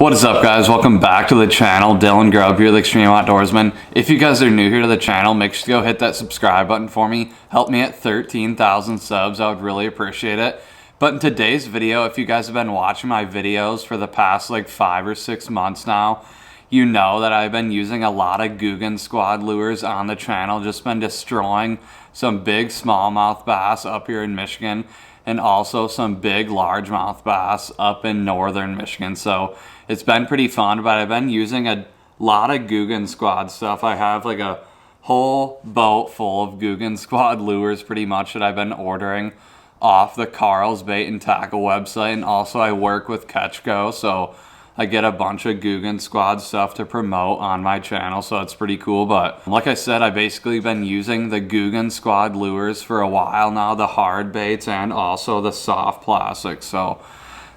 What is up, guys? Welcome back to the channel. Dylan Grubb here, the Extreme.Outdoorsmen. If you guys are new here to the channel, make sure to go hit that subscribe button for me. Help me at 13,000 subs. I would really appreciate it. But in today's video, if you guys have been watching my videos for the past like 5 or 6 months now, you know that I've been using a lot of Googan squad lures on the channel. Just been destroying some big smallmouth bass up here in Michigan, and also some big largemouth bass up in northern Michigan. So it's been pretty fun, but I've been using a lot of Googan squad stuff. I have like a whole boat full of Googan squad lures pretty much that I've been ordering off the Karls Bait and Tackle website. And also I work with CatchGo, so I get a bunch of Googan squad stuff to promote on my channel, so it's pretty cool. But like I said, I've basically been using the Googan squad lures for a while now, the hard baits and also the soft plastics. So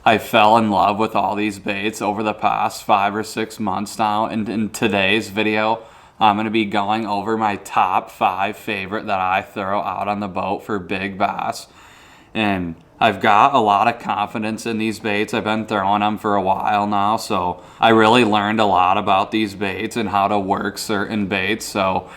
I fell in love with all these baits over the past 5 or 6 months now. And in today's video, I'm going to be going over my top 5 favorite that I throw out on the boat for big bass. And I've got a lot of confidence in these baits. I've been throwing them for a while now, so I really learned a lot about these baits and how to work certain baits. So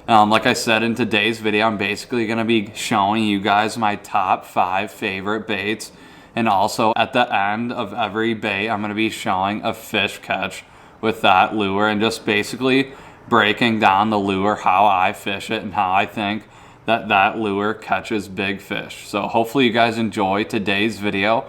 like I said, in today's video, I'm basically going to be showing you guys my top 5 favorite baits. And also at the end of every bait, I'm going to be showing a fish catch with that lure and just basically breaking down the lure, how I fish it and how I think that lure catches big fish. So hopefully you guys enjoy today's video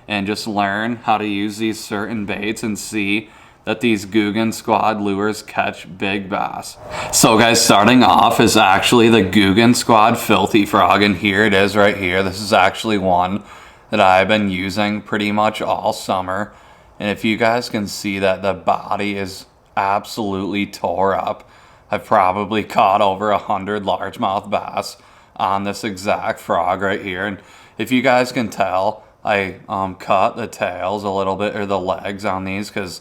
and just learn how to use these certain baits and see that these Googan squad lures catch big bass. So guys, starting off is actually the Googan squad Filthy Frog, and here it is right here. This is actually one that I've been using pretty much all summer. And if you guys can see that the body is absolutely tore up. I've probably caught over 100 largemouth bass on this exact frog right here. And if you guys can tell, I cut the tails a little bit, or the legs on these, because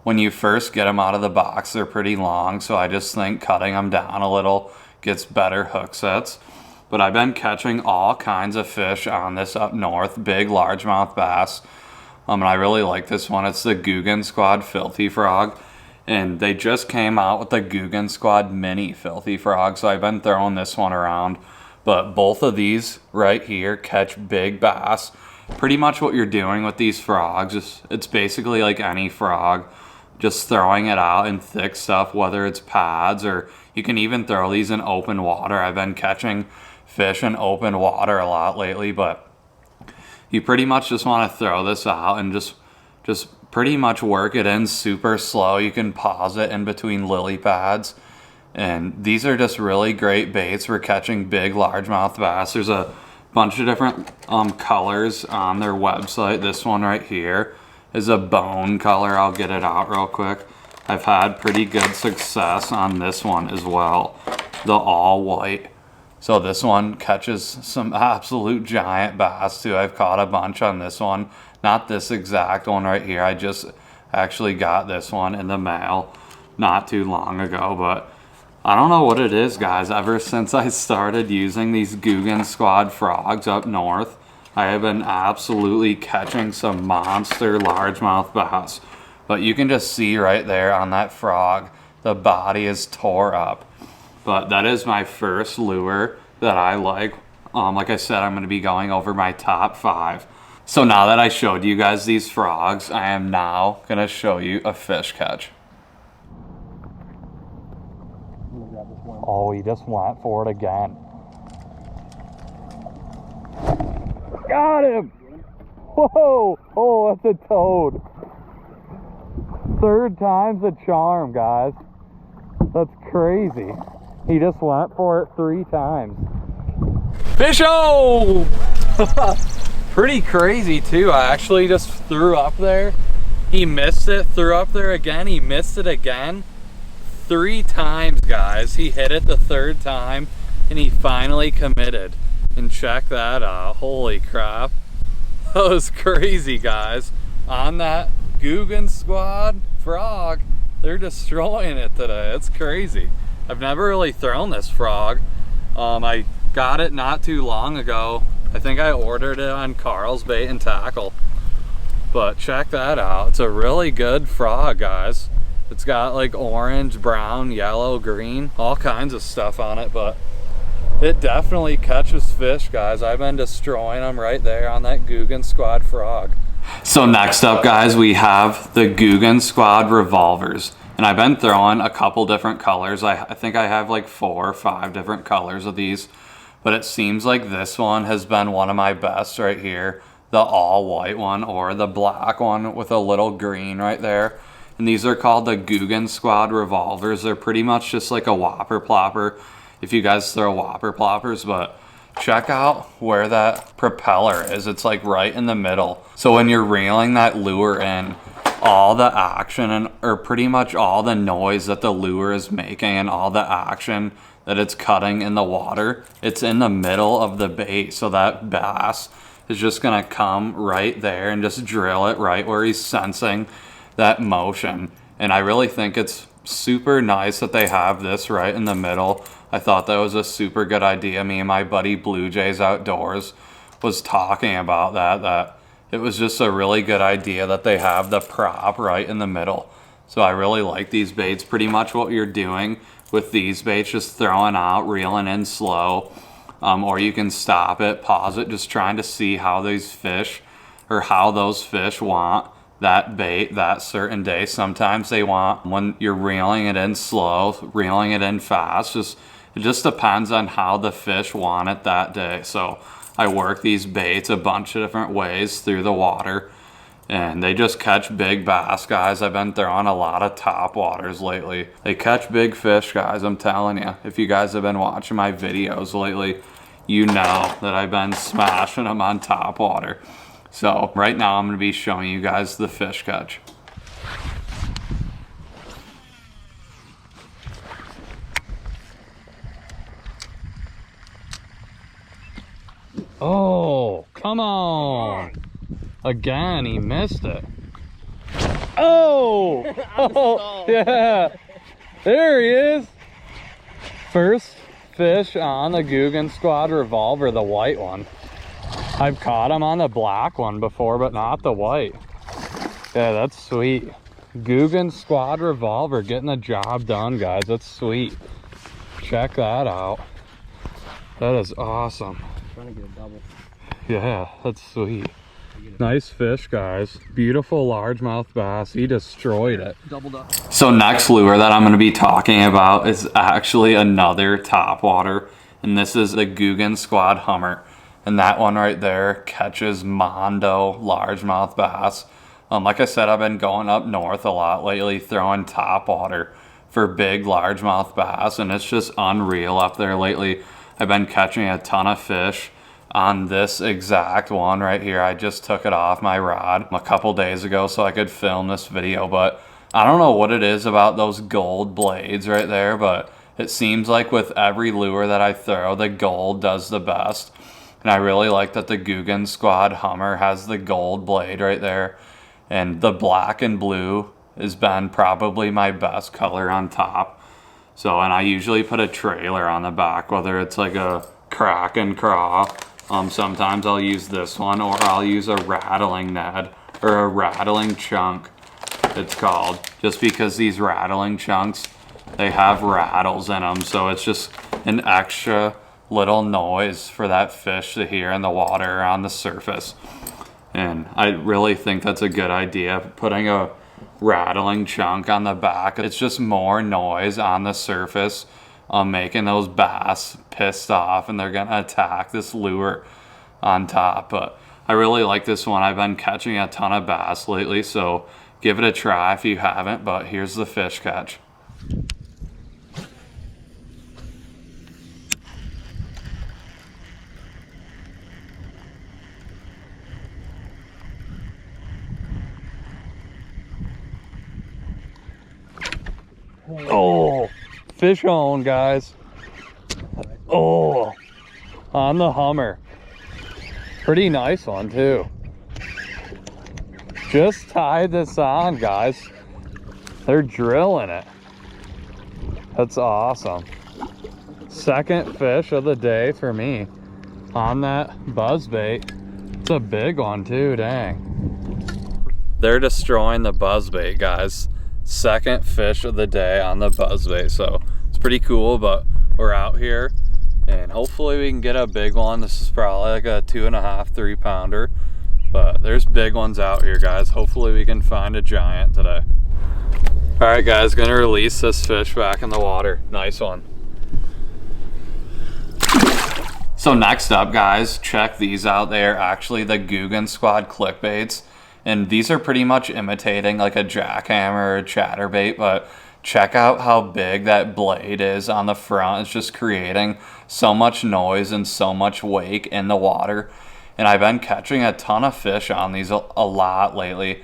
when you first get them out of the box, they're pretty long. So I just think cutting them down a little gets better hook sets. But I've been catching all kinds of fish on this up north, big largemouth bass. And I really like this one. It's the Googan Squad Filthy Frog. And they just came out with the Googan Squad Mini Filthy Frog. So I've been throwing this one around. But both of these right here catch big bass. Pretty much what you're doing with these frogs, it's basically like any frog. Just throwing it out in thick stuff, whether it's pads or you can even throw these in open water. I've been catching fish in open water a lot lately, but you pretty much just want to throw this out and just pretty much work it in super slow. You can pause it in between lily pads, and these are just really great baits for catching big largemouth bass. There's a bunch of different colors on their website. This one right here is a bone color. I'll get it out real quick. I've had pretty good success on this one as well, the all white. So this one catches some absolute giant bass too. I've caught a bunch on this one. Not this exact one right here. I just actually got this one in the mail not too long ago. But I don't know what it is, guys. Ever since I started using these Googan squad frogs up north, I have been absolutely catching some monster largemouth bass. But you can just see right there on that frog, the body is tore up. But that is my first lure that I like. Like I said, I'm going to be going over my top 5. So now that I showed you guys these frogs, I am now going to show you a fish catch. Oh, he just went for it again. Got him! Whoa! Oh, that's a toad. 3rd time's a charm, guys. That's crazy. He just went for it 3 times. Fish-o! Pretty crazy too. I actually just threw up there. He missed it, threw up there again. He missed it again. 3 times, guys. He hit it the 3rd time and he finally committed. And check that out. Holy crap. That was crazy, guys. On that Googan squad frog, they're destroying it today. It's crazy. I've never really thrown this frog. I got it not too long ago. I think I ordered it on Karls Bait and Tackle. But check that out. It's a really good frog, guys. It's got like orange, brown, yellow, green, all kinds of stuff on it, but it definitely catches fish, guys. I've been destroying them right there on that Googan Squad frog. So next up, guys, we have the Googan Squad Revolvers. And I've been throwing a couple different colors. I think I have like 4 or 5 different colors of these. But it seems like this one has been one of my best right here. The all white one or the black one with a little green right there. And these are called the Googan Squad Revolvers. They're pretty much just like a whopper plopper if you guys throw whopper ploppers, but check out where that propeller is. It's like right in the middle. So when you're reeling that lure in, all the action or pretty much all the noise that the lure is making and all the action that it's cutting in the water, it's in the middle of the bait. So that bass is just gonna come right there and just drill it right where he's sensing that motion. And I really think it's super nice that they have this right in the middle. I thought that was a super good idea. Me and my buddy Blue Jays Outdoors was talking about that it was just a really good idea that they have the prop right in the middle. So I really like these baits. Pretty much what you're doing with these baits, just throwing out, reeling in slow, or you can stop it, pause it, just trying to see how these fish or how those fish want that bait that certain day. Sometimes they want, when you're reeling it in slow, reeling it in fast, it just depends on how the fish want it that day. So I work these baits a bunch of different ways through the water, and they just catch big bass, guys. I've been throwing a lot of top waters lately. They catch big fish, guys, I'm telling you. If you guys have been watching my videos lately, you know that I've been smashing them on top water. So right now I'm gonna be showing you guys the fish catch. Oh, come on. Again, he missed it. Oh! Oh, yeah. There he is. First fish on the Googan Squad Revolver, the white one. I've caught him on the black one before, but not the white. Yeah, that's sweet. Googan Squad Revolver getting the job done, guys. That's sweet. Check that out. That is awesome. Trying to get a double. Yeah, that's sweet. Nice fish, guys. Beautiful largemouth bass. He destroyed it. Doubled up. So next lure that I'm going to be talking about is actually another topwater, and this is the Googan Squad Hummer. And that one right there catches mondo largemouth bass. Like I said, I've been going up north a lot lately, throwing topwater for big largemouth bass, and it's just unreal up there lately. I've been catching a ton of fish on this exact one right here. I just took it off my rod a couple days ago so I could film this video, but I don't know what it is about those gold blades right there, but it seems like with every lure that I throw, the gold does the best. And I really like that the Googan Squad Hummer has the gold blade right there, and the black and blue has been probably my best color on top. So, and I usually put a trailer on the back, whether it's like a crack and craw. Sometimes I'll use this one, or I'll use a rattling Ned, or a rattling chunk, it's called. Just because these rattling chunks, they have rattles in them, so it's just an extra little noise for that fish to hear in the water or on the surface. And I really think that's a good idea, putting a rattling chunk on the back. It's just more noise on the surface, making those bass pissed off, and they're gonna attack this lure on top. But I really like this one. I've been catching a ton of bass lately, so give it a try if you haven't. But here's the fish catch. Oh, fish on, guys. Oh, on the Hummer. Pretty nice one too. Just tied this on, guys. They're drilling it. That's awesome. Second fish of the day for me on that buzzbait. It's a big one too, dang. they're destroying the buzzbait, guys. Second fish of the day on the buzzbait, so it's pretty cool. But we're out here and hopefully we can get a big one. This is probably like a 2.5, 3 pounder, but there's big ones out here, guys. Hopefully we can find a giant today. All right, guys, gonna release this fish back in the water. Nice one. So next up, guys, check these out. They are actually the Googan Squad Clickbaits. And these are pretty much imitating like a jackhammer or a chatterbait, but check out how big that blade is on the front. It's just creating so much noise and so much wake in the water. And I've been catching a ton of fish on these a lot lately.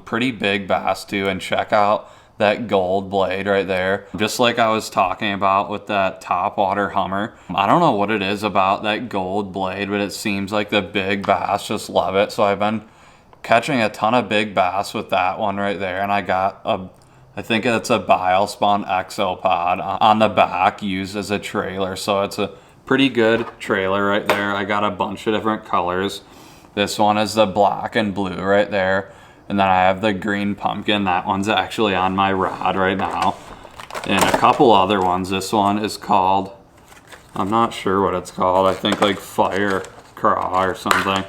Pretty big bass too. And check out that gold blade right there. Just like I was talking about with that topwater Hummer. I don't know what it is about that gold blade, but it seems like the big bass just love it. So I've been catching a ton of big bass with that one right there, and I got I think it's a Biospawn Exopod on the back used as a trailer, so it's a pretty good trailer right there. I got a bunch of different colors. This one is the black and blue right there, and then I have the green pumpkin. That one's actually on my rod right now, and a couple other ones. This one is called, I'm not sure what it's called, I think like Fire Craw or something.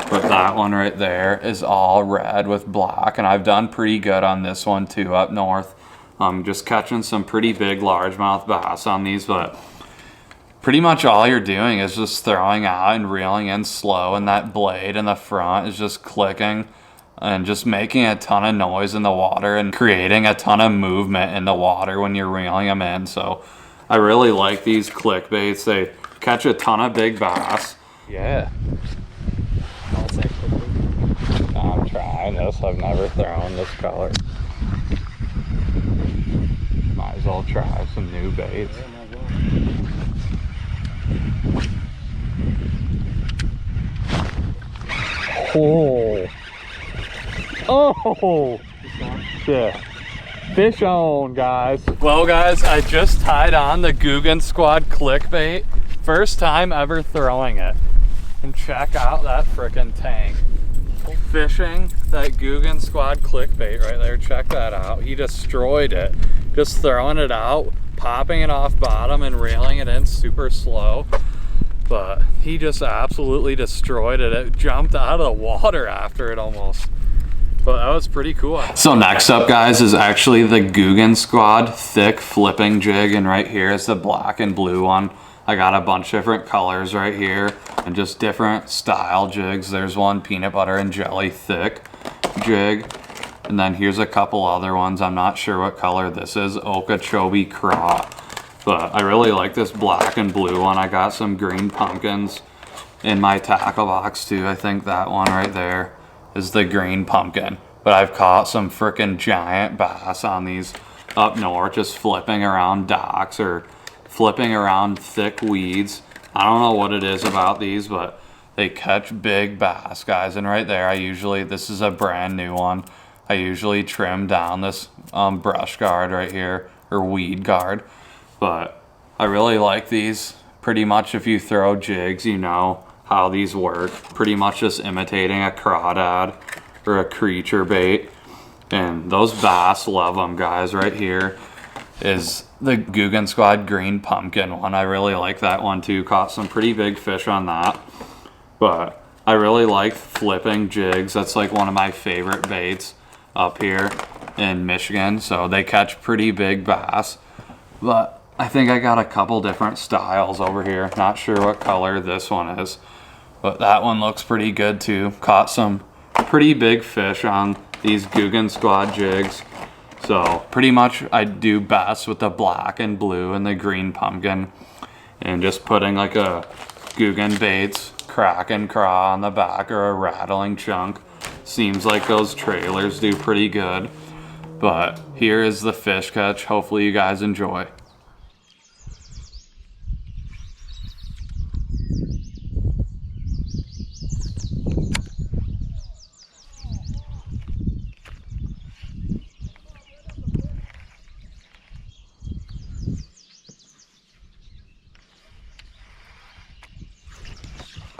But that one right there is all red with black, and I've done pretty good on this one too up north. Just catching some pretty big largemouth bass on these, but pretty much all you're doing is just throwing out and reeling in slow, and that blade in the front is just clicking and just making a ton of noise in the water and creating a ton of movement in the water when you're reeling them in. So I really like these clickbaits. They catch a ton of big bass. Yeah. I'm trying this. I've never thrown this color. Might as well try some new baits. Oh! Oh! Shit. Fish on, guys. Well, guys, I just tied on the Googan Squad Clickbait. First time ever throwing it. And check out that frickin' tank. Fishing that Googan Squad Clickbait right there. Check that out. He destroyed it. Just throwing it out, popping it off bottom and reeling it in super slow. But he just absolutely destroyed it. It jumped out of the water after it almost. But that was pretty cool. So next up, guys, is actually the Googan Squad Thick Flipping Jig. And right here is the black and blue one. I got a bunch of different colors right here and just different style jigs. There's one peanut butter and jelly thick jig. And then here's a couple other ones. I'm not sure what color this is. Okeechobee Craw. But I really like this black and blue one. I got some green pumpkins in my tackle box too. I think that one right there is the green pumpkin. But I've caught some freaking giant bass on these up north, just flipping around docks or flipping around thick weeds. I don't know what it is about these, but they catch big bass, guys. And right there, this is a brand new one. I usually trim down this brush guard right here, or weed guard. But I really like these. Pretty much if you throw jigs, you know how these work. Pretty much just imitating a crawdad or a creature bait. And those bass love them, guys. Right here is the Googan Squad Green Pumpkin one. I really like that one too. Caught some pretty big fish on that. But I really like flipping jigs. That's like one of my favorite baits up here in Michigan. So they catch pretty big bass. But I think I got a couple different styles over here. Not sure what color this one is. But that one looks pretty good too. Caught some pretty big fish on these Googan Squad jigs. So pretty much I do best with the black and blue and the green pumpkin. And just putting like a Googan Baits crack and craw on the back or a rattling chunk. Seems like those trailers do pretty good. But here is the fish catch. Hopefully you guys enjoy.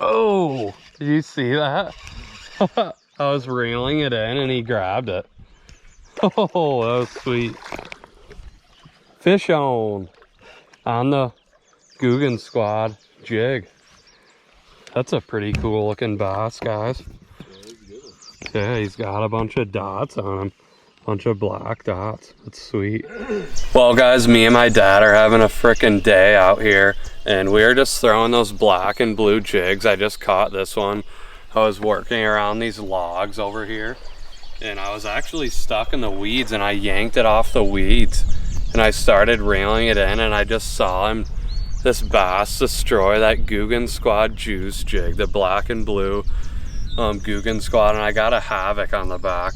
Oh, did you see that? I was reeling it in and he grabbed it. Oh, that was sweet. Fish on the Googan Squad jig. That's a pretty cool looking bass, guys. Yeah, he's got a bunch of dots on him. Bunch of black dots. That's sweet. Well, guys, me and my dad are having a frickin' day out here, and we're just throwing those black and blue jigs. I just caught this one. I was working around these logs over here, and I was actually stuck in the weeds, and I yanked it off the weeds, and I started reeling it in, and I just saw this bass destroy that Googan Squad juice jig, the black and blue Googan Squad, and I got a Havoc on the back.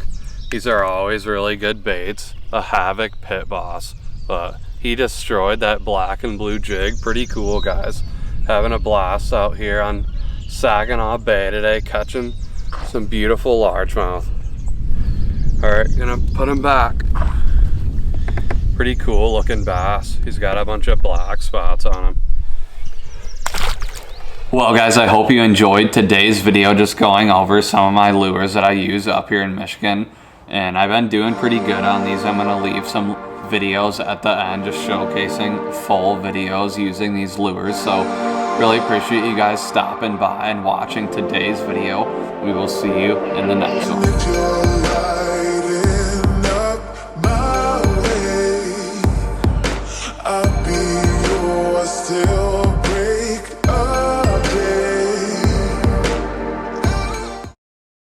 These are always really good baits, a Havoc Pit Boss, but he destroyed that black and blue jig. Pretty cool, guys. Having a blast out here on Saginaw Bay today, catching some beautiful largemouth. All right, gonna put him back. Pretty cool looking bass. He's got a bunch of black spots on him. Well, guys, I hope you enjoyed today's video, just going over some of my lures that I use up here in Michigan. And I've been doing pretty good on these. I'm gonna leave some videos at the end just showcasing full videos using these lures. So really appreciate you guys stopping by and watching today's video. We will see you in the next one.